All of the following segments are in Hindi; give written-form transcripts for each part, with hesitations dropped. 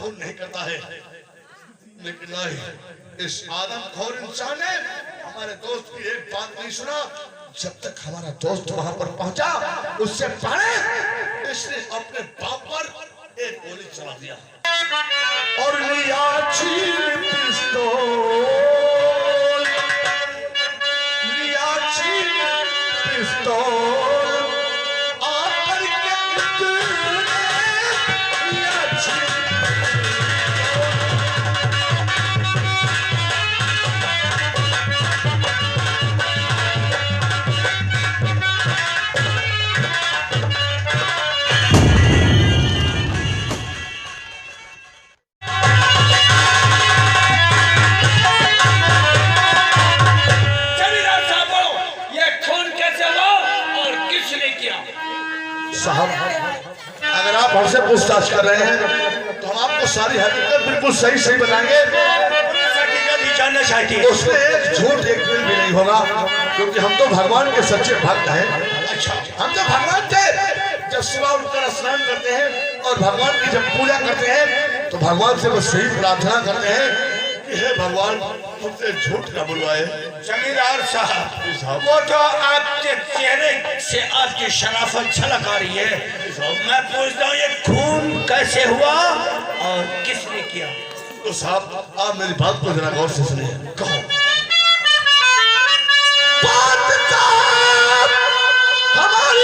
खून नहीं करता है, लेकिन नहीं, इस आदमखोर इंसान ने हमारे दोस्त की एक बात नहीं सुना। जब तक हमारा दोस्त वहां पर पहुंचा, उससे पहले इसने अपने बाप पर एक गोली चला दिया और लिया छीन पिस्तौल, लिया छीन पिस्तौल। साहब, अगर आप हमसे पूछताछ कर रहे हैं तो हम आपको सारी हकीकत बिल्कुल सही सही बताएंगे। जानना चाहिए उसमें एक झूठ एक दिन भी नहीं होगा, क्योंकि हम तो भगवान के सच्चे भक्त हैं। अच्छा, हम तो भगवान थे। जब सुबह उठकर स्नान करते हैं और भगवान की जब पूजा करते हैं तो भगवान से बस यही प्रार्थना करते हैं कि हे भगवान, हमसे झूठ न बुलवाए। जमींदार साहब, वो तो आपके चेहरे से आपकी शराफत झलक आ रही है। मैं पूछता हूँ, ये खून कैसे हुआ और किसने किया? तो साहब, आप मेरी बात को जरा गौर से सुनिए। कहो हमारी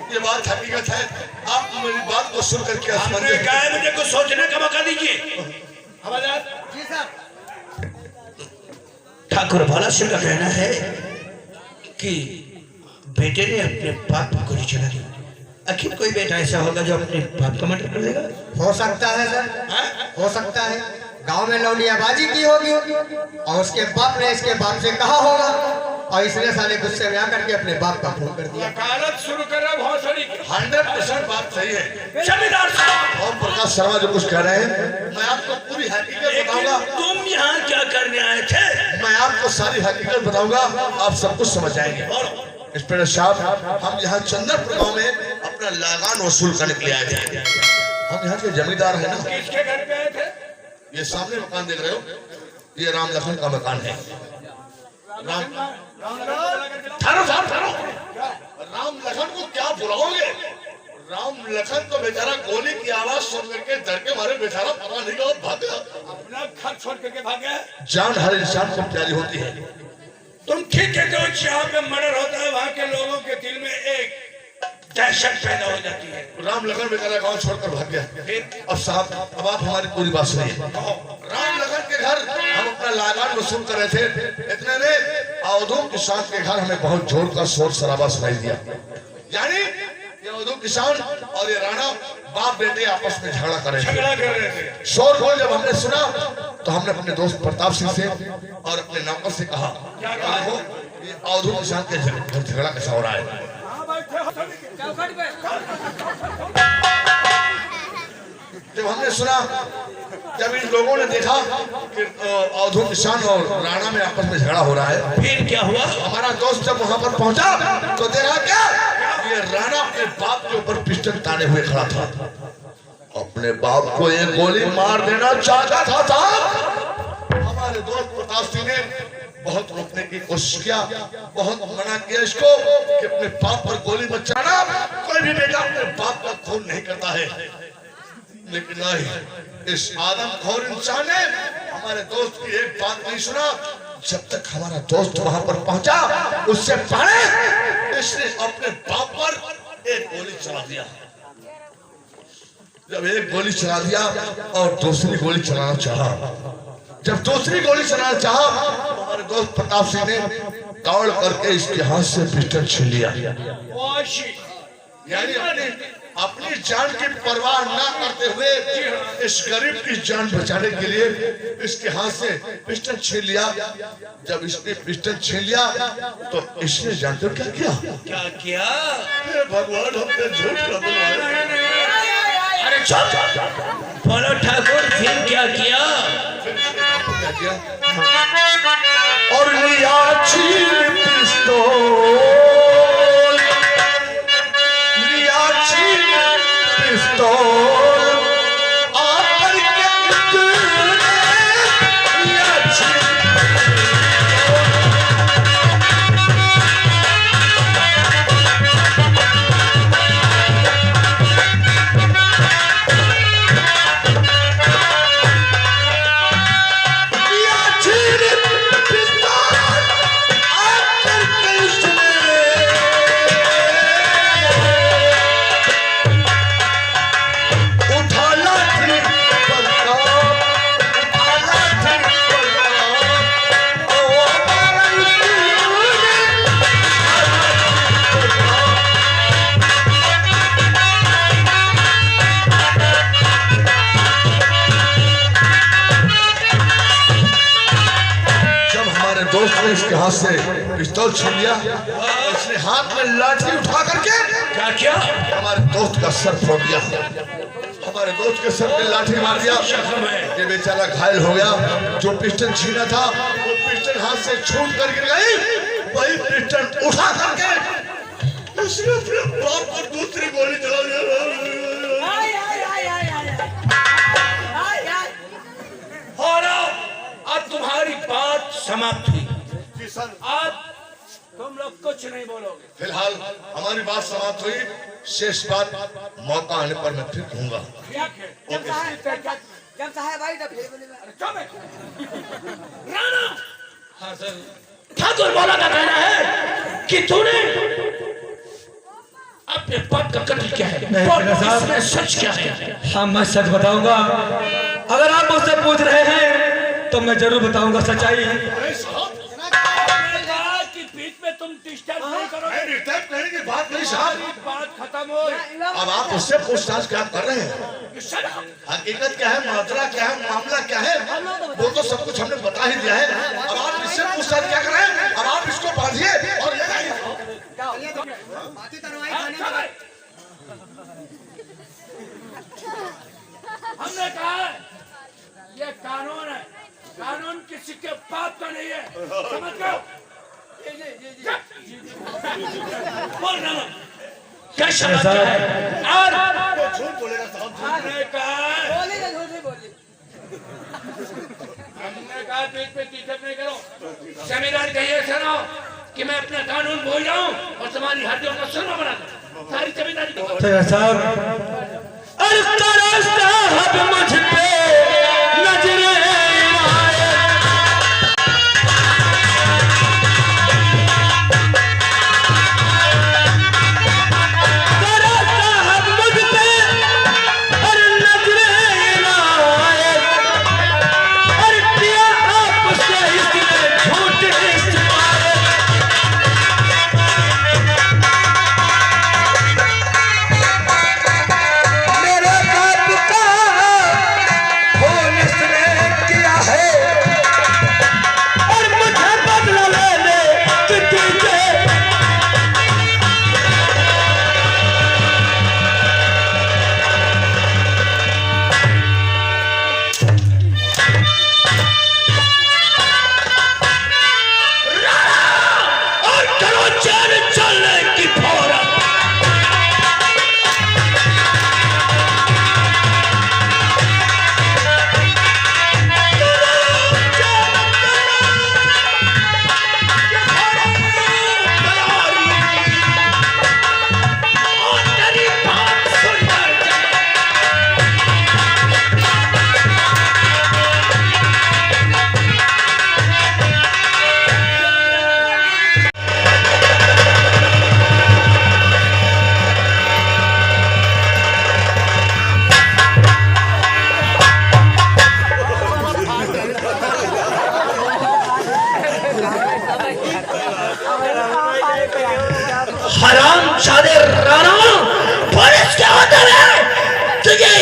ये बात हकीकत है। आप मेरी बात को सुन करके मुझे कुछ सोचने का मौका दीजिए। जी साहब। ठाकुर भाला सिंह का कहना है कि बेटे ने अपने बाप को गोली चला दी। आखिर कोई बेटा ऐसा होगा जो अपने बाप का मर्डर कर देगा? हो सकता है सर, हो सकता है। गांव में लौंडियाबाजी की होगी और उसके बाप ने इसके बाप से कहा होगा और इसने साले गुस्से में आकर के अपने बाप का खून कर दिया। वकालत शुरू करा। 100% बात सही है। जमींदार साहब, और प्रकाश शर्मा जो कुछ कह रहे हैं, मैं आपको पूरी हकीकत बताऊंगा। तुम यहाँ क्या करने आए थे? मैं आपको सारी हकीकत बताऊंगा, आप सब कुछ समझ जाएंगे। इंस्पेक्टर साहब, हम यहाँ चंदनपुर गाँव में अपना लगान वसूल करने के लिए आए थे। हम यहाँ के जमींदार है ना। किसके घर पे आए थे? ये सामने मकान देख रहे हो, ये राम लखन का मकान है। राम लखन को क्या बुलाओगे? राम लखन तो बेचारा गोली की आवाज सुन करके डर के मारे बेचारा पता नहीं कहाँ भाग गया। अपना घर छोड़ करके भाग गया। जान हर इंसान को प्यारी होती है। तुम ठीक कहते हो, जहाँ पे मर्डर होता है वहाँ के लोगों के दिल में एक दहशत पैदा हो जाती है। राम लखन बेचारा गांव छोड़कर भाग गया। अब साहब, अब आप हमारी पूरी बात सुनिए। राम लखन के घर हम अपना लागान वसूल कर रहे थे, इतने में अवधूत किसान के घर हमें बहुत जोर का शोर शराबा सुनाई दिया। यानी ये अवधूत किसान और ये राणा बाप बेटे आपस में झगड़ा कर रहे थे। शोर गोल जब हमने सुना तो हमने अपने दोस्त प्रताप सिंह से और अपने नौकर से कहा, ये अवधूत किसान के झगड़ा कैसा हो रहा है। जब हमने सुना, जब इन लोगों ने देखा कि अवधूत किसान और राणा में आपस में झगड़ा हो रहा है, फिर क्या हुआ? हमारा दोस्त जब वहां पर पहुंचा तो देखा क्या, ये राणा अपने बाप के ऊपर पिस्टल ताने हुए खड़ा था। अपने बाप को एक गोली मार देना चाहता था। हमारे दोस्त प्रताप सिंह ने बहुत रोकने की कोशिश किया, बहुत मना किया इसको कि अपने बाप पर गोली मत चलाना। कोई भी बेटा अपने बाप का खून नहीं करता है, लेकिन नहीं, इस आदमखोर इंसान ने हमारे दोस्त की एक बात नहीं सुना। जब तक हमारा दोस्त वहां पर पहुंचा, उससे पहले इसने अपने बाप पर एक गोली चला दिया जब एक गोली चला दिया और दूसरी गोली चलाना चाहा, जब दूसरी गोली चलाना चाहा हमारे दोस्त प्रताप सिंह ने दौड़ करके इसके हाथ से पिस्टल छीन लिया। यानी अपनी जान की परवाह ना करते हुए इस गरीब की जान बचाने के लिए इसके हाथ से पिस्टल छीन लिया। जब इसने पिस्टल छीन लिया तो इसने जानते हो क्या किया? क्या किया? भगवान हमने झूठ न बोला। अरे चुप बोलो ठाकुर, फिर क्या किया? क्या किया? और लिया छीन पिस्तौल, लिया छीन पिस्तौल, आकर के तूने लिया छीन इसके हाथ से पिस्तौल छीन लिया। इसने हाथ में लाठी उठा करके क्या किया? हमारे दोस्त का सर फोड़ दिया, हमारे दोस्त के सर में लाठी मार दिया। ये बेचारा घायल हो गया। जो पिस्टल छीना था वो पिस्टल हाथ से छूट कर गिर गई। वही पिस्टल उठा करके इसने अपने बाप को दूसरी गोली चला दिया। और अब तुम्हारी बात समाप्त हुई। आज तुम लोग कुछ नहीं बोलोगे। फिलहाल हमारी बात समाप्त हुई। शेष बात मौका आने पर मैं फिर कहूंगा। जब साहब आई तब फिर बोलेगा। राणा, हाँ सर, ठाकुर बोला का कहना है कि तूने अपने बाप का कत्ल किया है। और इसमें सच क्या है? हाँ, मैं सच बताऊंगा। अगर आप मुझसे पूछ रहे हैं तो मैं जरूर बताऊंगा सच्चाई। बीच में तुम डिस्टर्ब नहीं करो। डिस्टर्ब करने की बात नहीं साहब, बात खत्म हो। अब आप उससे पूछताछ क्या कर रहे हैं? हकीकत क्या है, माजरा क्या है, मामला क्या है, वो तो सब कुछ हमने बता ही दिया है। अब आप इससे पूछताछ क्या कर रहे हैं? अब आप इसको बांधिए और हमने कहा ये कानून है, कानून किसी के बाप का नहीं है, समझ गए? बोल रहा क्या शब्द है? और झूठ बोलेगा साहब। हमने कहा बोलेगा, झूठ नहीं बोली। हमने कहा बीच में टीचर नहीं करो। जमींदार कहिए सुनो कि मैं अपना कानून भूल जाऊं और तुम्हारी हड्डियों का सुरमा बना दूं। सारी जमींदारी साहब, अरे साहब मुझ पे नजरे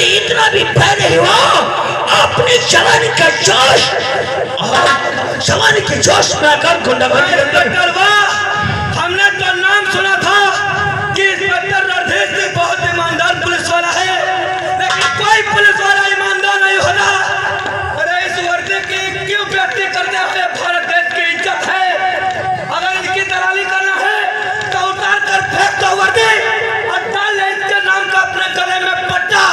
इतना भी पहले हुआ अपनी जवानी का जोश जवानी के जोश में आकर गुंडागर्दी हमने तो नाम सुना था कि इंस्पेक्टर रणधीर सिंह बहुत ईमानदार पुलिस वाला है, लेकिन कोई पुलिस वाला ईमानदार नहीं होता। अरे इस वर्दी की क्यों बेइज्जती करते हुए भारत देश की इज्जत है। अगर इनकी दलाली करना है तो उतार कर फेंक दो वर्दी और डाल ले इसके नाम का अपने गले में पट्टा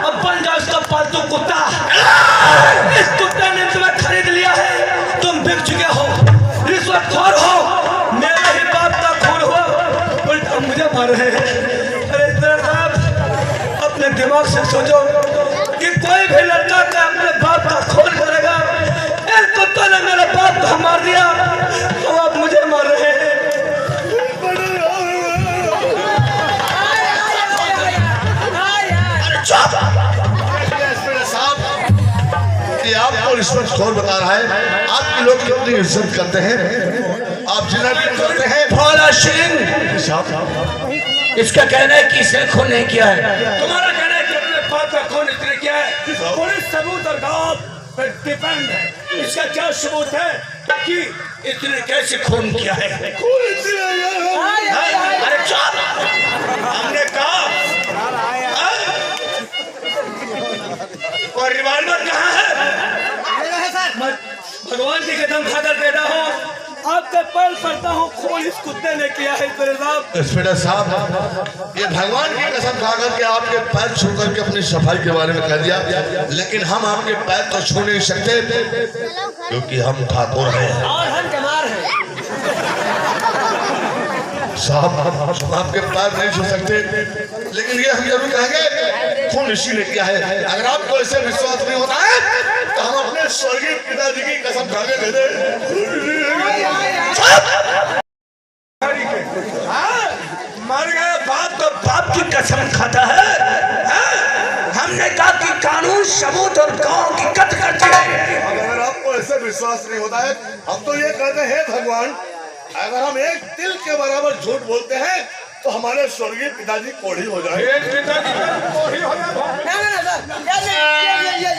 और बन जाओ इसका पालतू कुत्ता। इस कुत्ते ने तुम्हें खरीद लिया है, तुम बिक चुके हो, रिश्वतखोर हो, मेरे ही बाप का खून हुआ, उल्टा मुझे मार रहे हैं। अरे इंस्पेक्टर साहब अपने दिमाग से सोचो कि कोई भी लड़का का अपने बाप का खून करेगा। इस कुत्ते ने मेरे बाप को मार दिया तो आप मुझे मार रहे हैं। ये आपको रिश्वतखोर बता रहा है। आपके लोग कितनी इज्जत करते हैं, आप जिन्हें भी करते हैं। भोला सिंह इसका कहना है कि इसने खून नहीं किया है। तुम्हारा कहना है कि अपने बाप का खून इसने किया है। पुलिस सबूत और गवाह पर डिपेंड है। इसका क्या सबूत है कि इसने कैसे खून किया है? अरे चुप, हमने कहा और रिवॉल्वर कहाँ है? भगवान की कसम खाकर कहता हूँ आपके पैर पड़ता हूँ, खून इस कुत्ते ने किया है। इंस्पेक्टर साहब ये भगवान की कसम खा करके आपके पैर छू करके अपनी सफाई के बारे में कह दिया, लेकिन हम आपके पैर तो छू नहीं सकते क्योंकि हम ठाकुर हैं और हम जमार हैं। साहब हम आपके पैर नहीं छू सकते, लेकिन ये हम जरूर कहेंगे खून इसी ने किया है। अगर आपको ऐसे विश्वास नहीं होता है तो हम अपने स्वर्गीय पिताजी की कसम खा के कह दें मर गए बाप तो बाप की कसम खाता है। हमने कहा कि कानून सबूत और गांव की कत करता है। अगर आपको ऐसे विश्वास नहीं होता है, हम तो ये कहते हैं भगवान अगर हम एक तिल के बराबर झूठ बोलते हैं तो हमारे स्वर्गीय पिताजी कोढ़ी हो जाए।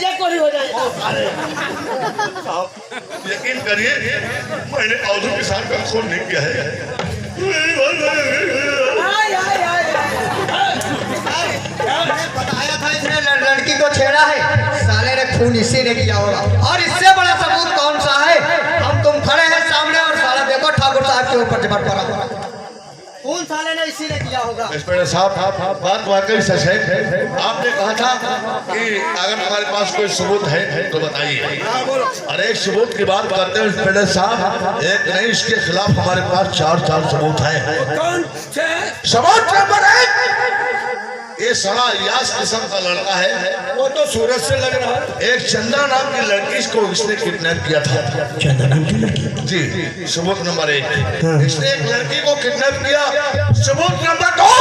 ये कोरी हो जाएगा। आप यकीन करिए मैंने औधु किसान का खून नहीं किया है। बताया था इसने लड़की को छेड़ा है, साले ने खून इसी ने किया होगा। और इससे बड़ा सबूत कौन सा है? हम तुम खड़े हैं सामने और साला देखो ठाकुर साहब के ऊपर झपट पड़ा, खून साले ने इसी ने किया होगा। इंस्पेक्टर साहब बात वाकई सच है। आपने कहा था कि अगर हमारे पास कोई सबूत है तो बताइए। अरे एक सबूत की बात करते हैं इंस्पेक्टर साहब, एक नहीं इसके खिलाफ हमारे पास चार सबूत है। कौन से? सबूत नंबर 1, ये साला यास किस्म का लड़का है, वो तो सूरज से लग रहा है। एक चंदा नाम की लड़की इसको इसने किडनैप किया था। चंदा नाम की लड़की? जी सबूत नंबर 1, इसने एक लड़की को किडनैप किया। सबूत नंबर 2,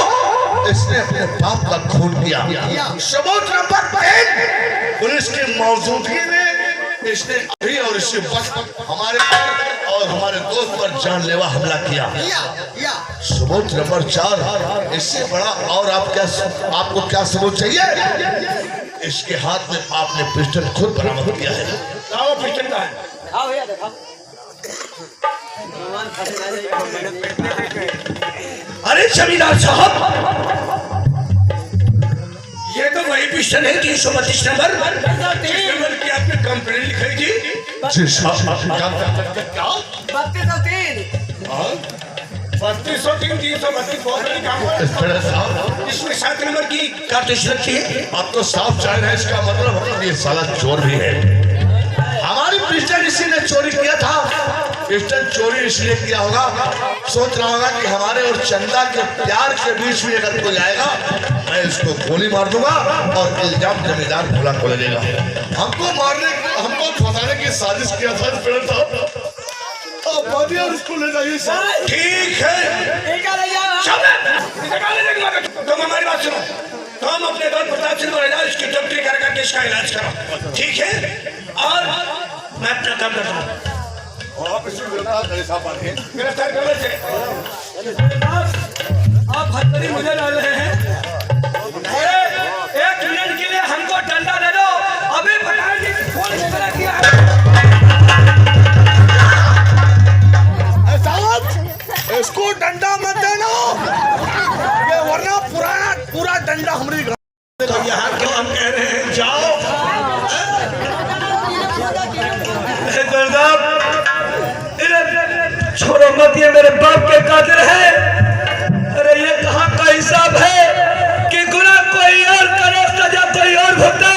इसने अपने बाप का खून किया। सबूत नंबर 3, पुलिस की मौजूदगी में इसने अभी और इससे बस हमारे पर और हमारे दोस्त पर जानलेवा हमला किया। सबूत नंबर 4, इससे बड़ा और आपको क्या सबूत चाहिए? इसके हाथ में आपने पिस्टल खुद बरामद किया है। वो पिस्टल का है। आओ भैया देखो। अरे जमींदार साहब ये तो वही पिस्टल है 332 नंबर की आपने कंप्लेंट लिखाई थी। जी साहब 3203 इसमें 7 नंबर की कार्तुज रखी है। अब तो साफ जाहिर है इसका मतलब ये साला चोर भी है। हमारी पिस्टल इसी ने चोरी किया था। पिस्टल चोरी इसलिए किया होगा, सोच रहा होगा कि हमारे और चंदा के प्यार के बीच में अगर कोई आएगा मैं इसको गोली मार दूंगा और इल्जाम जमींदार भोला को लगेगा। हमको मारने हमको फंसाने की साजिश किया था और उसको ले जाइए। ठीक है तुम हमारी बात सुनो, तुम अपने घर प्रताप सिंह को ले जाओ, इसकी डॉक्टरी कर करके इसका इलाज करो, ठीक है? और मैं अपना काम करता हूँ। गिरफ्तार करने से आप हथकड़ी मुझे डाल रहे हैं। एक मिनट के लिए हम डंडा हमारी तो यहाँ क्यों हम कह रहे हैं जाओ। छोड़ो मत, ये मेरे बाप के कातिल है। अरे ये कहाँ का हिसाब है कि गुनाह कोई और करे, सजा कोई और भुगते।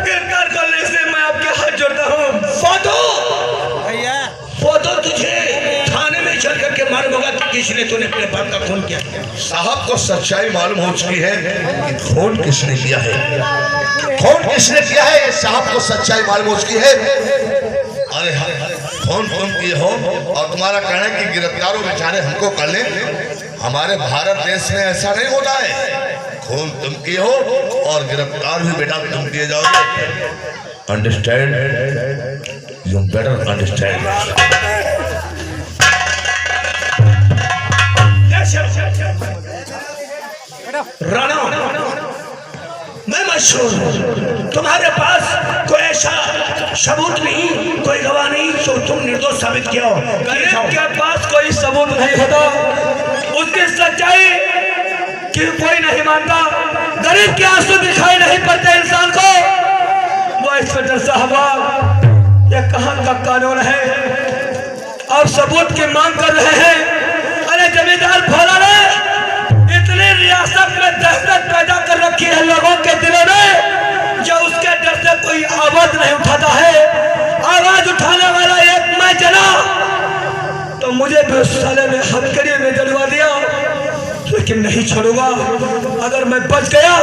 गिरफ्तार करने से मैं आपके हाथ जोड़ता हूँ। फोटो भैया, फोटो तुझे थाने में चल करके मालूम होगा कि किसने तूने अपने बाप का खून किया। साहब को सच्चाई मालूम हो चुकी है कि खून किसने किया है, खून किसने किया है, ये साहब को सच्चाई मालूम हो चुकी है। अरे खून तुम किए हो और तुम्हारा कहना है कि गिरफ्तारों बेचारे हमको कर ले। हमारे भारत देश में ऐसा नहीं होता है। खून तुम किए हो और गिरफ्तार भी बेटा तुम किए जाओगे। Understand, you better understand. Rana, मैं मशहूर हूँ, तुम्हारे पास कोई ऐसा सबूत नहीं, कोई गवाह नहीं जो तुम निर्दोष साबित किया हो। गरीब के पास कोई सबूत नहीं होता, उसकी सच्चाई कि कोई नहीं मानता। गरीब के आंसू दिखाई नहीं पड़ते इंसान को। वो इंस्पेक्टर साहब, ये कहाँ का कानून है? आप सबूत की मांग कर रहे हैं। अरे जमींदार भोला ने इतनी रियासत में दहशत पैदा कर रखी है लोगों के दिलों में, जो उसके डर से कोई आवाज नहीं उठाता है। आवाज उठाने वाला एक मैं जना तो मुझे भी उस साले में हथकड़ी में जलवा दिया, लेकिन नहीं छोड़ूंगा। अगर मैं बच गया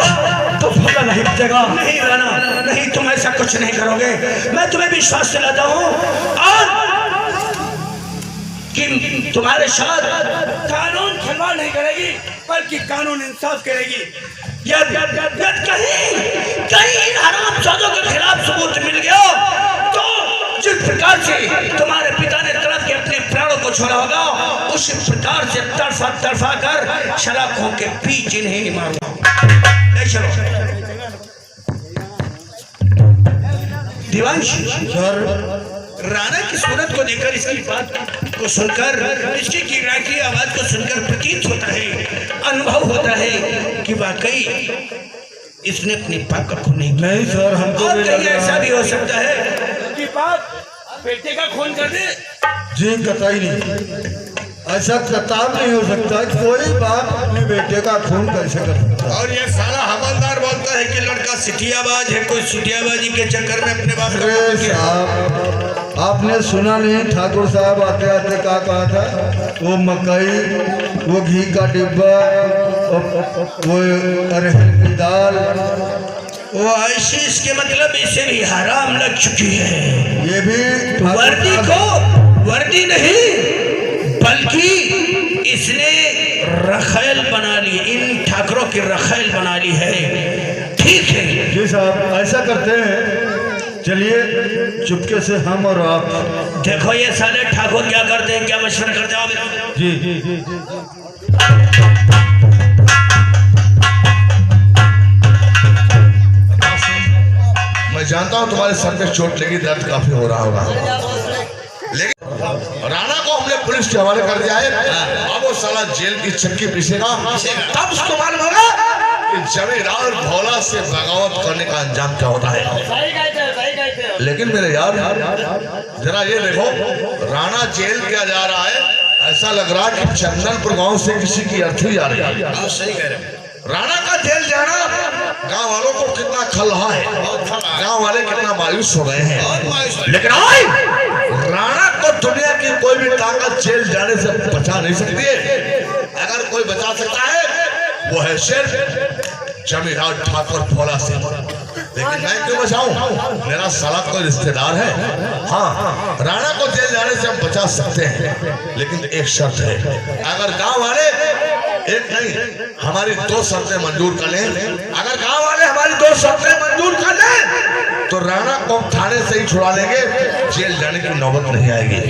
तो भला नहीं बचेगा। नहीं राणा, नहीं, तुम ऐसा कुछ नहीं करोगे। मैं तुम्हें विश्वास दिलाता हूँ और कि तुम्हारे साथ कानून खिलवाड़ नहीं करेगी, बल्कि कानून इंसाफ करेगी। कहीं हरामजादों के खिलाफ सबूत मिल गया तो जिस प्रकार से तुम्हारे पिता ने तड़प के अपने प्राणों को छोड़ा होगा, उसी प्रकार से तड़फा तड़फा कर शलाखों के बीच इन्हें मारूंगा। ले चलो दिवांश। राणा की सूरत को देखकर, इसकी बात को सुनकर, इसकी किरकिरी आवाज को सुनकर प्रतीत होता है, अनुभव होता है कि वाकई इसने अपने बाप का खून नहीं सर, हमको और कहीं ऐसा भी हो सकता है कि बाप बेटे का खून कर दे। जी कतई नहीं, ऐसा कताब नहीं हो सकता। कोई बाप अपने बेटे का खून कैसे कर सकता है? और ये साला हवलदार बोलता है कि लड़का सिटियाबाज है, कोई सिटियाबाजी के चक्कर में अपने बाप का अरे खून किया। साहब, आपने सुना नहीं ठाकुर साहब आते आते क्या कहा था? वो मकई, वो घी का डिब्बा, वो अरहर की दाल, वो ऐसी, इसके मतलब इसे भी हराम लग चुकी है। ये भी वर्दी को वर्दी नहीं बल्कि इसने रखेल बना ली, इन ठाकरों की रखेल बना ली है। ठीक है जी साहब, ऐसा करते हैं, चलिए चुपके से हम और आप। देखो ये साले ठाकुर क्या करते हैं, क्या मशवरा करते हैं। जी जी जी जी मैं जानता हूँ तुम्हारे सर पे चोट लगी, दर्द काफी हो रहा होगा, लेकिन राणा को हमने पुलिस के हवाले कर दिया है। अब वो साला जेल की चक्की पीसेगा, तब उसको मालूम होगा कि जमींदार भोला से बगावत करने का अंजाम क्या होता है। सही कहते हैं। लेकिन मेरे यार जरा ये देखो, राणा जेल किया जा रहा है, ऐसा लग रहा है कि चंदनपुर गांव से किसी की अर्थी जा रही है। सही कह रहे हैं। राणा का जेल जाना गांव वालों को कितना खलहा है, गांव वाले कितना मायूस हो गए हैं। लेकिन आज राणा को दुनिया की कोई भी ताकत जेल जाने से बचा नहीं सकती है। अगर कोई बचा सकता है वो है सिर्फ जमींदार ठाकुर भोला सिंह। लेकिन मैं क्यों बचाऊं? मेरा साला कोई रिश्तेदार है। हाँ, राणा को जेल जाने से हम बचा सकते हैं, लेकिन एक शर्त है। अगर गांव वाले एक नहीं हमारी 2 शर्तें मंजूर कर लें, अगर गांव वाले हमारी 2 शर्तें मंजूर कर लें तो राणा को थाने से ही छुड़ा लेंगे, जेल जाने की नौबत नहीं आएगी।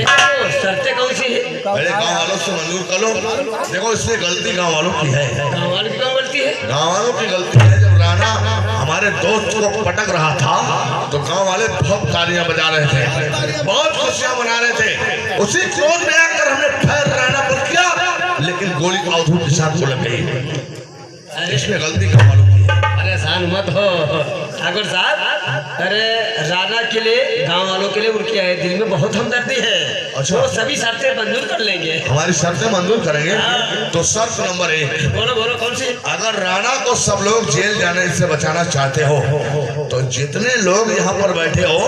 शर्तें कौन सी है? पहले गांव वालों से मंजूर कर लो। देखो इसमें गलती गांव वालों की है, गाँव वालों की कौन गलती है? गांव वालों की गलती है। जब राणा हमारे दोस्त को पटक रहा था तो गांव वाले बहुत तालियां बजा रहे थे, बहुत खुशियां मना रहे थे। उसी क्रोध में आकर हमने फिर राणा पर किया, लेकिन गोली अवधूत किसान को लग गई। इसमें गलती का मालूम की है। परेशान मत हो ठाकुर साहब। अरे राणा के लिए, गांव वालों के लिए उनके दिल में बहुत हमदर्दी है। अच्छा। वो सभी शर्तें मंजूर कर लेंगे। हमारी शर्तें मंजूर करेंगे तो शर्त नंबर 1, बोलो बोलो कौन सी? अगर राणा को सब लोग जेल जाने से बचाना चाहते हो तो जितने लोग यहाँ पर बैठे हो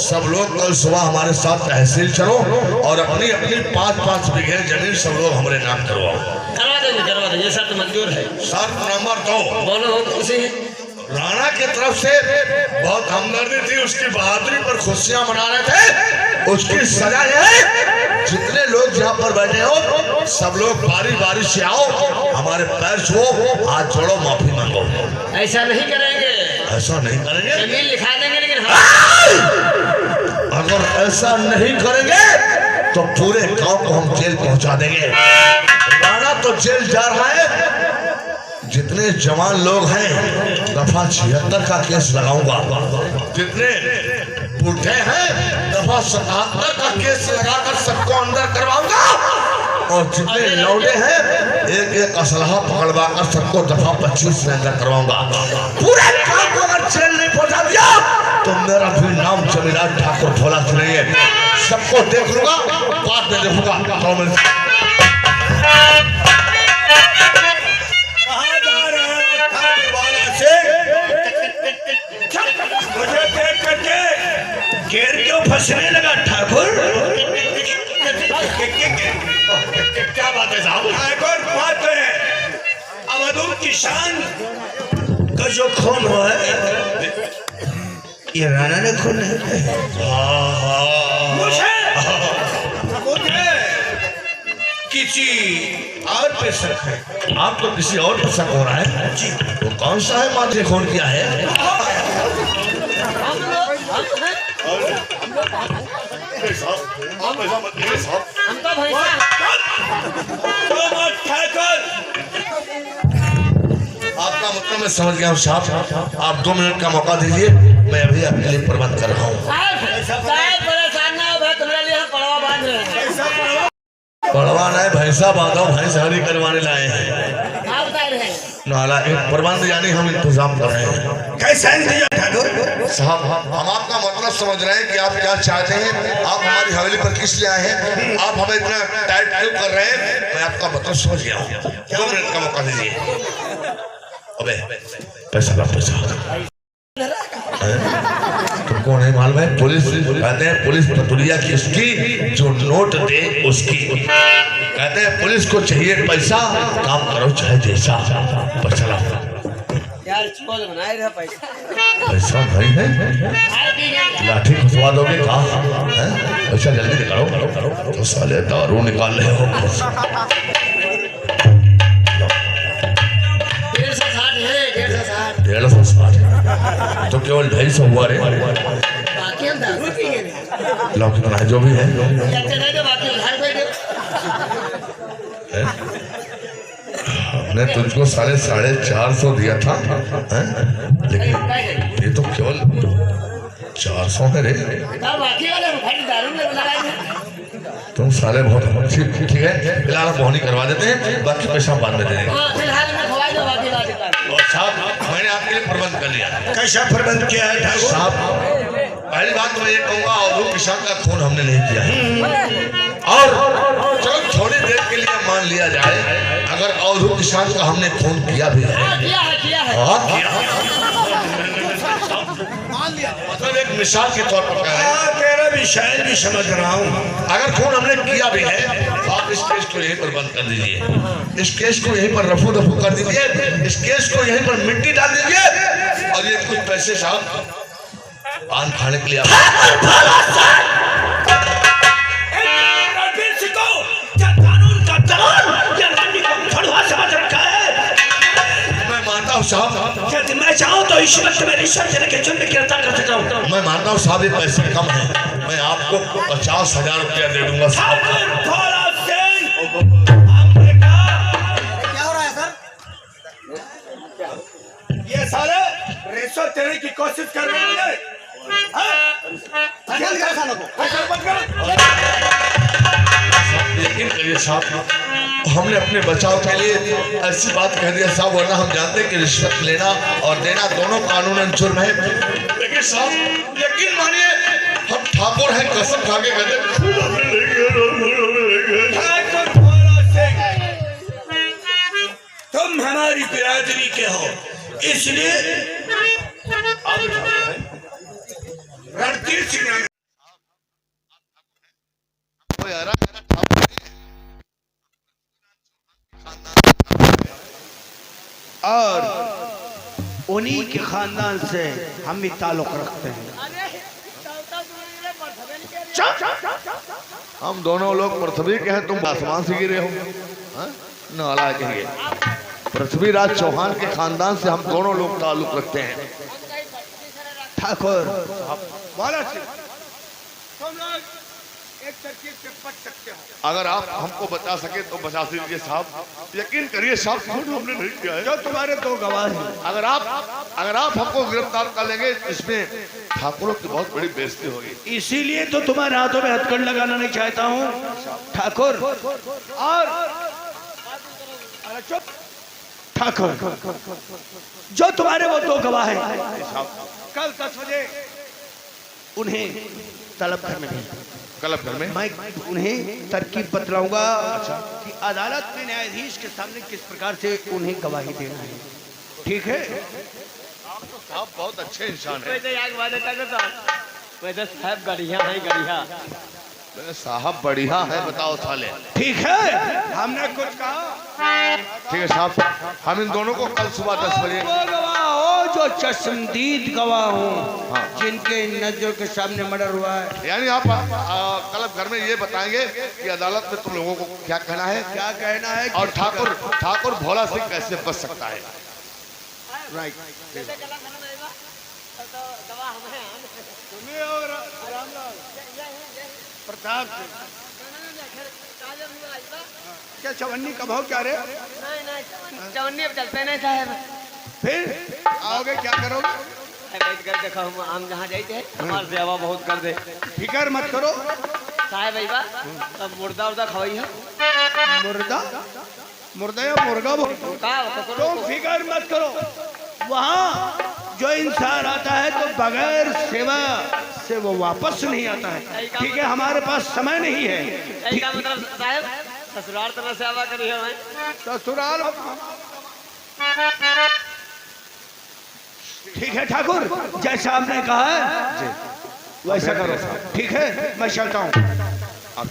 सब लोग कल सुबह हमारे साथ तहसील चलो और अपनी अपनी 5-5 बीघे जमीन सब लोग हमारे नाम करवाओ। करवा देंगे, शर्त मंजूर है। शर्त नंबर 2, बोलो कौन सी? राणा की तरफ से बहुत हमदर्दी थी, उसकी बहादुरी पर खुशियां मना रहे थे। उसकी सजा है जितने लोग यहाँ पर बैठे हो सब लोग बारी बारी से आओ, हमारे पैर छुओ, हाथ जोड़ो, माफी मांगो। ऐसा नहीं करेंगे, ऐसा नहीं करेंगे। जमीन लिखा देंगे, लेकिन अगर ऐसा नहीं करेंगे तो पूरे गांव को हम जेल पहुंचा देंगे। राणा तो जेल जा रहा है, जितने जवान लोग हैं दफा 76 का केस लगाऊंगा, जितने बूढ़े हैं दफा 77 का केस लगाकर सबको अंदर करवाऊंगा, और जितने लौटे हैं एक एक असलहा पकड़वाकर सबको दफा 25 में अंदर करवाऊंगा। पूरे गांव को अगर जेल नहीं पहुंचा दिया तो मेरा भी नाम जमींदार ठाकुर भोला नहीं है। सबको देख लूंगा, बाद में देखूंगा। मुझे देख करके घेर क्यों फंसने लगा ठाकुर? क्या बात है साहब? ठाकुर बात है, अवधूत की शान का जो खून हुआ है ये राणा ने खून है। मुझे किसी और पे शक है। आप तो किसी और पर शक हो रहा है जी, तो कौन सा है माथे खून किया है? आपका मतलब मैं समझ गया हूँ साहब, आप 2 मिनट का मौका दीजिए, मैं अभी आपके लिए प्रबंध कर रहा हूँ। परेशान ना हो, तुम्हारे लिए पड़वा बांध रहे हैं। पड़वा नहीं, भैंसा बांधो, भैंस हरी करवाने लाए हैं। नाला एक प्रबंध यानी हम इंतजाम कर रहे हैं। कैसा इंतजाम ठाकुर? साहब हम आपका मतलब समझ रहे हैं कि आप क्या चाहते हैं, आप हमारी हवेली पर किस लिए आए हैं, आप हमें इतना टाइट क्यों कर रहे हैं, मैं आपका मतलब समझ गया हूँ। 2 मिनट का मौका दीजिए। अबे पैसा ला, पैसा तुमको नहीं मालूम है? पुलिस कहते हैं पुलिस पतुलिया किसकी, जो नोट दे उसकी। कहते हैं पुलिस को चाहिए पैसा, काम करो चाहे जैसा। पैसा ला। पैसा नहीं है, लाठी खुशवा दोगे कहा? पैसा जल्दी निकालो, तो साले दारू निकाल रहे हो। 150 तो केवल 250 हुआ रे। लो कितना है जो भी है। हमने तुझको 450 दिया था, लेकिन ये तो केवल 400 है रे। तुम साले बहुत ठीक है, फिलहाल मोहनी करवा देते हैं, बाकी पैसा बाद में दे देंगे। साहब मैंने आपके लिए प्रबंध कर लिया। कैसा प्रबंध किया है ठाकुर? साहब पहली बात तो मैं ये कहूँगा, अवधूत किसान का खून हमने नहीं किया है, और चलो थोड़ी देर के लिए मान लिया जाए अगर अवधूत किसान का हमने खून किया भी है। हाँ मतलब एक मिसाल के तौर पर कहा है। तेरा भी शायद भी समझ रहा हूँ। अगर खून हमने किया भी है तो आप इस केस को यहीं पर बंद कर दीजिए, इस केस को यहीं पर रफू दफू कर दीजिए, इस केस को यहीं पर मिट्टी डाल दीजिए, और ये कुछ पैसे साहब पान खाने के लिए मैं मानता हूँ साहब, यदि मैं चाहूँ तो इस वक्त मेरी शर्त लेके चुन गिरफ्तार कर सकता हूँ। मैं मानता हूँ साहब ये पैसे कम है, मैं आपको 50,000 रुपया दे दूंगा साहब। क्या हो रहा है सर? ये साले रिश्वत देने की कोशिश कर रहे हैं। जल्द कर सालों को। ऐसा मत करो। यकीन करिए साहब, हमने अपने बचाव के लिए ऐसी बात कह दिया साहब, वरना हम जानते हैं कि रिश्वत लेना और देना दोनों कानूनन जुर्म है। लेकिन साहब यकीन मानिए, हम ठाकुर हैं, कसम खा के कहते तुम हमारी बिरादरी के हो, इसलिए रणधीर सिंह और उन्हीं के खानदान से हम भी ताल्लुक रखते हैं। हम दोनों लोग पृथ्वी के हैं, तुम आसमान से गिरे हो। नाला कहेंगे, पृथ्वीराज चौहान के खानदान से हम दोनों लोग ताल्लुक रखते हैं। ठाकुर तुम लोग एक तरकीब से बच सकते हो। अगर आप हमको बचा सके तो बचा दीजिए साहब, यकीन करिए साहब, हमने नहीं किया है। जो तुम्हारे दो गवाह हैं, अगर आप हमको गिरफ्तार कर लेंगे, इसमें ठाकुरों की बहुत बड़ी बेइज्जती होगी। इसीलिए तो तुम्हारे हाथों में हथकंड लगाना नहीं चाहता हूँ ठाकुर। और अरे चुप ठाकुर, जो तुम्हारे वो दो गवाह हैं, कल 10 बजे उन्हें तलब घर में भेजना। क्लब घर में मैं उन्हें तरकीब बतलाऊंगा कि अदालत में न्यायाधीश के सामने किस प्रकार से उन्हें गवाही देना है। ठीक है? आप बहुत अच्छे इंसान हैं। वैसे साहब गढ़िया है, गढ़िया साहब बढ़िया है, बताओ साले। ठीक है, हमने कुछ कहा। ठीक है साहब, हम इन दोनों को कल सुबह 10 बजे वो गवाह हो जो चश्मदीद गवाह हो, जिनके नजरों के सामने मर्डर हुआ है। यानी आप क्लब घर में ये बताएंगे कि अदालत में तुम लोगों को क्या कहना है, क्या कहना है, और ठाकुर भोला सिंह कैसे बच सकता है। राइट। प्रताप क्या चवन्नी का भाव क्या रे? चवन्नी अब चलते नहीं साहब। फिर आओगे क्या करोगे? बैठ कर देखो, हम जहाँ जाते हैं हमारे सेवा बहुत कर दे। फिकर मत करो साहब भैया, अब मुर्दा उर्दा खवाई है। मुर्दा या मुर्गा तुम फिकर मत करो। वहाँ जो इंसान आता है तो बगैर सेवा से वो वापस नहीं आता है। ठीक है, हमारे पास समय नहीं है। क्या मतलब साहब, ससुराल तरह सेवा करी है। ससुराल ठीक है ठाकुर, जैसा आपने कहा है वैसा करो। ठीक है, मैं चलता हूँ। आप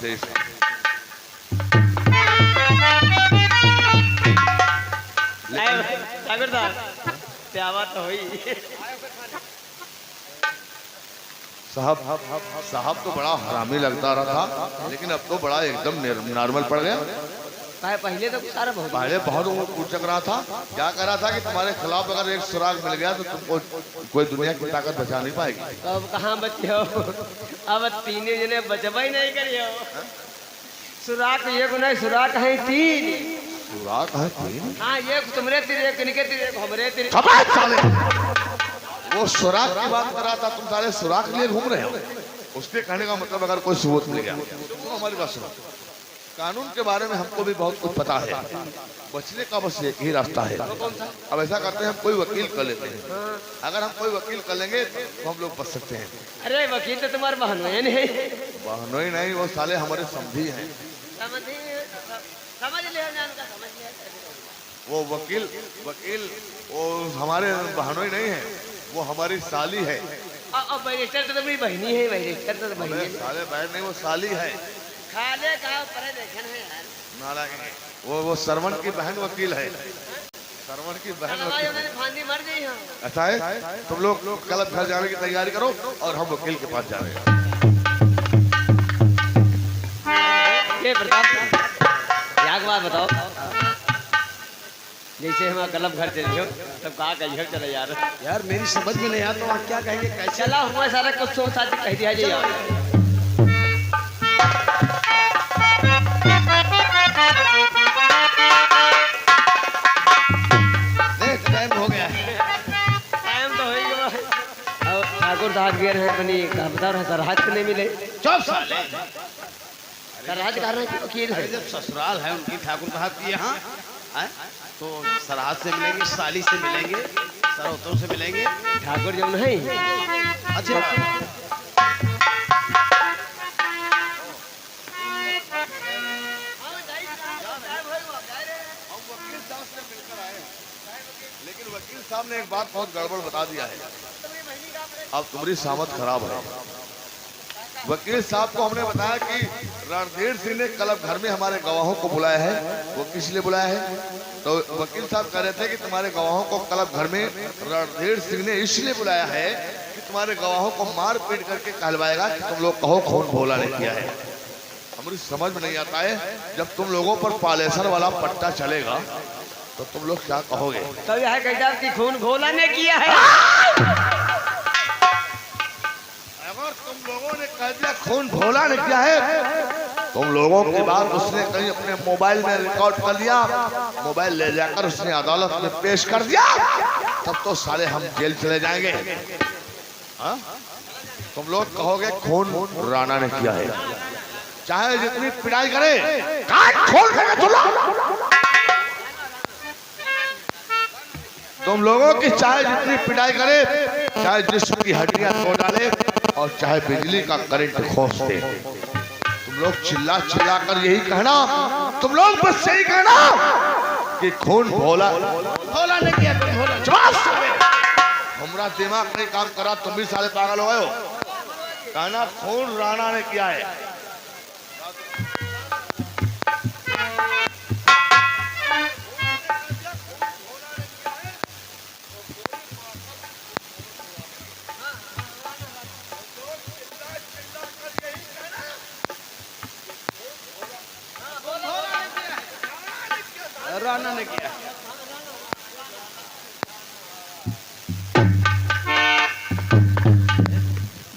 ठाकुर साहब सेवा तो हुई। साहब तो बड़ा हरामी लगता रहा था, लेकिन अब तो बड़ा एकदम नॉर्मल पड़ गया। पहले तो सारा बहुत पहले बहुत पूछक रहा था, क्या कह रहा था कि तुम्हारे खिलाफ अगर एक सुराग मिल गया तो तुमको कोई दुनिया की ताकत बचा नहीं पाएगी। तो अब कहाँ बचे हो? अब तीनों जने बचवा ही नहीं करियो। सुराग एक नहीं, सुराग है 3। सुराग है 3? हाँ, एक तुमरे तीर, एक इनके तीर, एक हमरे तीर। वो सुराग की बात कर रहा था, तुम सारे सुराग लिए घूम रहे हो। उसके कहने का मतलब अगर कोई सबूत मिल गया तो हमारी बात सुनो। कानून के बारे में हमको भी बहुत कुछ पता है, बचने का बस एक ही रास्ता है। अब ऐसा करते हैं, हम कोई वकील कर लेते हैं। अगर हम कोई वकील कर लेंगे तो हम लोग बच सकते हैं। अरे वकील तो तुम्हारे बहनोई नहीं। बहनोई नहीं, वो साले हमारे समझी हैं। समझ लिया, समझ लिया। वो वकील वो हमारे बहनोई नहीं है, वो हमारी साली है। अब बैरिस्टर तो मेरी बहनी है। बैरिस्टर तो बहनी है। साले बहन नहीं, वो साली है। खाले का परे देखे है यार। नालायक वो श्रवण की बहन वकील है। श्रवण की बहन वकील। फांदी मर गई है। ऐसा है, तुम लोग कल घर जाने की तैयारी करो और हम वकील के पास जा रहे हैं। ये प्रताप एक बात बताओ, जैसे हम गलत घर चले हो तब कहा कहिए चले यार मेरी समझ में नहीं आता वहाँ क्या कहेंगे, कैसे चला हुआ सारा कुछ सोच साथ कह दिया जी यार। टाइम हो गया। टाइम तो हो गया। अब ठाकुर साहब गए हैं, बनी का बता रहा सर, हाथ नहीं मिले। चुप साले। राजघराना के वकील है। अरे जब ससुराल है उनकी ठाकुर साहब की यहाँ हैं, तो सरहद से मिलेंगे, साली से मिलेंगे, सरौतों से मिलेंगे। ठाकुर जब नहीं अच्छा लेकिन वकील साहब ने एक बात बहुत गड़बड़ बता दिया है। अब तुम्हारी सामत खराब है। वकील साहब को हमने बताया कि रणधीर सिंह ने कल घर में हमारे गवाहों को बुलाया है। वो किस लिए बुलाया है? तो वकील साहब कह रहे थे कि तुम्हारे गवाहों को कल घर में रणधीर सिंह ने इसलिए बुलाया है कि तुम्हारे गवाहों को मार पीट करके कहलवाएगा कि तुम लोग कहो खून भोला ने किया है। हमारी समझ में नहीं आता है, जब तुम लोगों पर पालेसर वाला पट्टा चलेगा तो तुम लोग क्या कहोगे? तो यह कहता कि खून घोला ने किया है। अगर तुम लोगों ने कह दिया खून भोला ने किया है, तुम लोगों की बात उसने कहीं अपने मोबाइल में रिकॉर्ड कर लिया, मोबाइल ले जाकर उसने अदालत में पेश कर दिया, तब तो साले हम जेल चले जाएंगे। हाँ? तुम लोग कहोगे खून राणा ने किया है, चाहे जितनी पिटाई करे काट खोल देंगे तुम लोग। तुम लोगों की चाहे जितनी पिटाई करे, चाहे जिस्म की हड्डियां तोड़ डाले और चाहे बिजली का करंट खोस दे, तुम लोग चिल्ला चिल्ला कर यही कहना, तुम लोग बस यही कहना कि खून भोला भोला ने किया। तुम भोला हमारा दिमाग नहीं काम करा, तुम भी साले पागल हो गए हो। कहना खून राणा ने किया है। राणा ने किया।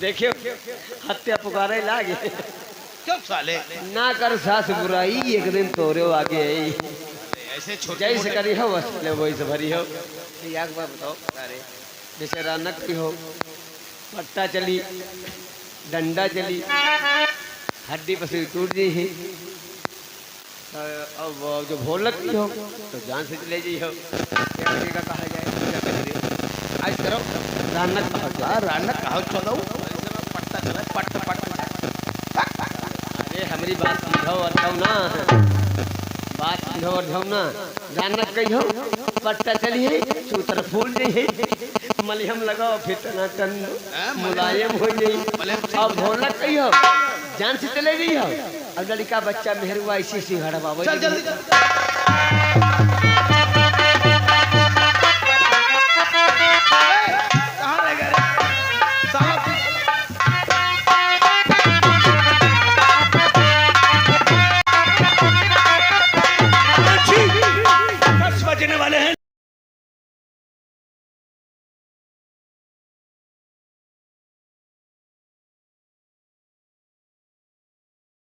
देखियो हत्या पुकारे लागे। चुप साले, ना कर सास बुराई, एक दिन तोरे आगे आई। ऐसे छोटे जैसे करी हो बस ले वही से भरी हो। एक बार बताओ, अरे जैसे रानक की हो, पट्टा चली, डंडा चली, हड्डी पसी टूट गई है। अब जो भोलक की हो तो जान से चले जी हो। का कहा जाए आज करो रानक कहा, रानक कहा चलो पट्टा चला पट पट। अरे हमारी बात समझो अर्थव ना, बात समझो अर्थव ना। रानक कही हो, पट्टा चली है, सूत्र फूल गई है, मलहम लगाओ फिर टनाटन मुलायम हो गई। अब भोलक कही हो, जान से चले गई हो। अब लड़का बच्चा मेहरुआ इसी हड़वा। चल जल्दी।